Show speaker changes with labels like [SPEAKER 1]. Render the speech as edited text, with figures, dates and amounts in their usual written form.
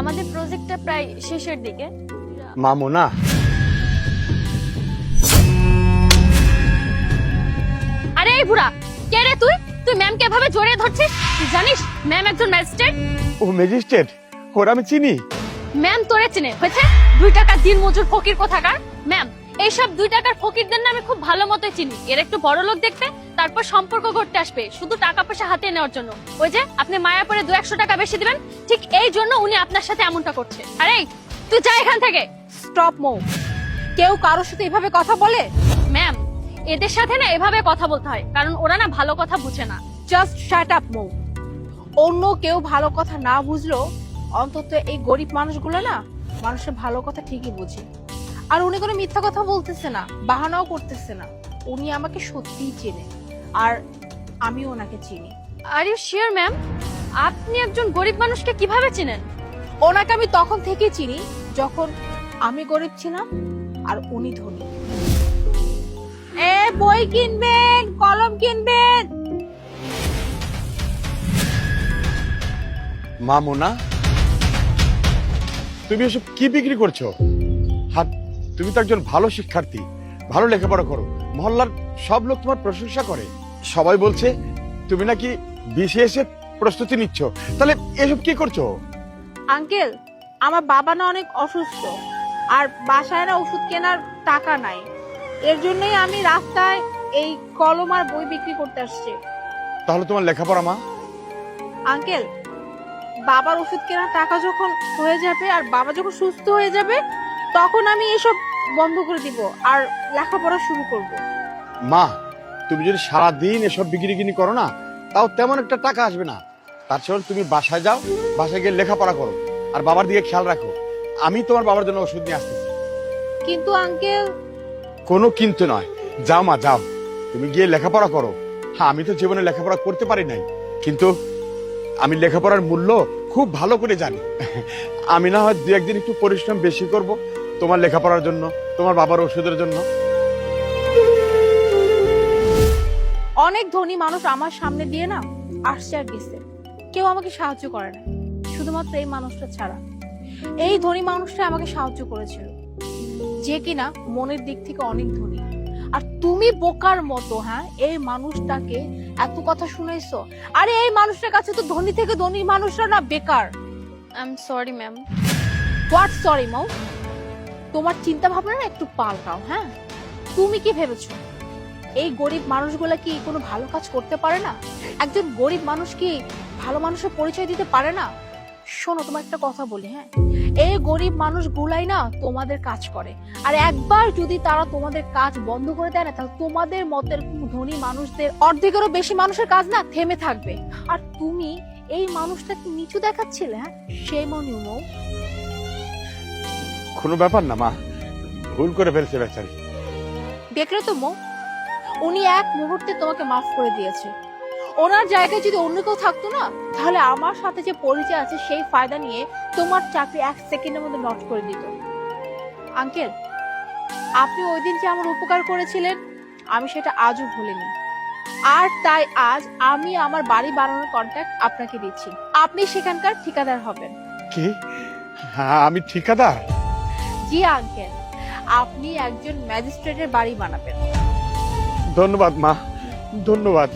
[SPEAKER 1] আমাদের প্রজেক্টটা প্রায় শেষের দিকে।
[SPEAKER 2] মামুনা,
[SPEAKER 1] আরে এই বুড়া, কে রে তুই? তুই ম্যামকে এভাবে জড়িয়ে ধরছিস? তুই জানিস ম্যাম একজন ম্যাজিস্ট্রেট।
[SPEAKER 2] ও ম্যাজিস্ট্রেট? ওর আমি চিনি।
[SPEAKER 1] ম্যাম তোরে চিনে হয়েছে? 2 টাকার দিন মজুর ফকির কোথাকার। ম্যাম এইসব 2 টাকার ফকিরদের না আমি খুব ভালো মতোই চিনি। এর একটু বড় লোক দেখতে, তারপর সম্পর্ক করতে আসবে শুধু টাকা পয়সা হাতে নেওয়ার জন্য। ওই যে আপনি মায়া পরে 200 টাকা বেশি দিবেন, ঠিক এই জন্য উনি আপনার সাথে এমনটা করছে। আরে তুই যা এখান থেকে।
[SPEAKER 3] স্টপ মৌ, কেউ কারোর সাথে এভাবে কথা বলে?
[SPEAKER 1] ম্যাম এদের সাথে না এভাবে কথা বলতে হয়, কারণ ওরা না ভালো কথা বুঝে না।
[SPEAKER 3] জাস্ট শাট আপ মৌ। অন্য কেউ ভালো কথা না বুঝলো অন্তত এই গরিব মানুষগুলো না মানুষের ভালো কথা ঠিকই বুঝে। আর উনি কোনো মিথ্যা কথা বলতেছে না, বাহানাও করতেছে না। উনি আমাকে সত্যিই চেনে, আর আমি ওনাকে চিনি।
[SPEAKER 1] Are you sure ma'am? আপনি একজন গরিব মানুষকে কিভাবে চেনেন?
[SPEAKER 3] ওনাকে আমি তখন থেকেই চিনি যখন আমি গরিব ছিলাম আর উনি ধনী। বই কিনবেন, কলম কিনবেন।
[SPEAKER 2] মামুনা, তুমি এসব কি বিক্রি করছো? হাত, তুমি তো একজন ভালো শিক্ষার্থী, ভালো লেখাপড়া করো, মহল্লার সব লোক তোমার প্রশংসা করে। সবাই বলছে তুমি নাকি বিসিএস এর প্রস্তুতি নিচ্ছ, তাহলে এসব কি করছো?
[SPEAKER 3] আঙ্কেল, আমার বাবা না অনেক অসুস্থ, আর বাসায় না ওষুধ কেনার টাকা নাই। এর জন্যই আমি রাস্তায় এই কলম আর বই বিক্রি করতে আসছি।
[SPEAKER 2] তাহলে তোমার লেখাপড়া মা?
[SPEAKER 3] আঙ্কেল, বাবার ওষুধ কেনার টাকা যখন হয়ে যাবে আর বাবা যখন সুস্থ হয়ে যাবে তখন আমি এসব বন্ধ করে দিব আর লেখাপড়া শুরু করব।
[SPEAKER 2] মা, তুমি যদি সারাদিন এসব বিক্রি করো না, তাও তেমন একটা টাকা আসবে না। তার চেয়ে তুমি বাসায় যাও, বাসায় গিয়ে লেখাপড়া করো আর বাবার দিকে খেয়াল রাখো। আমি তোমার বাবার জন্য ওষুধ নিয়ে আসতেছি।
[SPEAKER 3] কিন্তু আঙ্কেল।
[SPEAKER 2] কোনো কিন্তু নয়, যাও মা যাও, তুমি গিয়ে লেখাপড়া করো। হ্যাঁ, আমি তো জীবনে লেখাপড়া করতে পারি নাই, কিন্তু আমি লেখাপড়ার মূল্য খুব ভালো করে জানি। আমি না হয় 2-1 দিন একটু পরিশ্রম বেশি করব তোমার লেখাপড়ার জন্য, তোমার বাবার ওষুধের জন্য।
[SPEAKER 3] অনেক ধনী মানুষ আমার সামনে দিয়ে না আসছে আর গেছে, কেউ আমাকে সাহায্য করে না, শুধুমাত্র এই মানুষটা ছাড়া। এই ধনী মানুষটা আমাকে সাহায্য করেছিল, যে কিনা মনের দিক থেকে অনেক ধনী। আর তুমি বোকার মতো এই মানুষটাকে এত কথা শুনাইছো। আরে এই মানুষটার কাছে তো ধনী থেকে ধনী মানুষরা না বেকার।
[SPEAKER 1] I am sorry ma'am.
[SPEAKER 3] What sorry Mou? তোমার চিন্তা ভাবনা না একটু পাল্টাও। তুমি কি ভেবেছো এই গরিব মানুষগুলা কি কোনো ভালো কাজ করতে পারে না? একজন গরিব মানুষ কি ভালো মানুষের পরিচয় দিতে পারে না? শোনো, তোমার একটা কথা বলি। এই গরিব মানুষগুলাই না তোমাদের কাজ করে, আর একবার যদি তারা তোমাদের কাজ বন্ধ করে দেয় না, তাহলে তোমাদের মতের ধনী মানুষদের অর্ধেকেরও বেশি মানুষের কাজ না থেমে থাকবে। আর তুমি এই মানুষটাকে নিচু দেখাচ্ছিলে। সেই মনে মৌ।
[SPEAKER 2] কোনো ব্যাপার না মা, ভুল করে ফেলছে বেচারি।
[SPEAKER 3] দেখলে তো মৌ, উনি এক মুহূর্তে তোমাকে মাফ করে দিয়েছে। ওনার জায়গায় যদি অন্য কেউ থাকতো না, তাহলে আমার সাথে যে পরিচয় আছে সেই ফায়দা নিয়ে তোমার চাকরি 1 সেকেন্ডের মধ্যে নষ্ট করে দিত। আঙ্কেল, আপনি ওই দিন যে আমার উপকার করেছিলেন, আমি সেটা আজও ভুলিনি। আর তাই আজ আমি আমার বাড়ি বানানোর কন্ট্রাক্ট আপনাকে দিচ্ছি, আপনি সেখানকার ঠিকাদার হবেন।
[SPEAKER 2] কি? হ্যাঁ, আমি ঠিকাদার?
[SPEAKER 3] জি আঙ্কেল, আপনি একজন ম্যাজিস্ট্রেটের বাড়ি বানাবেন।
[SPEAKER 2] ধন্যবাদ মা, ধন্যবাদ।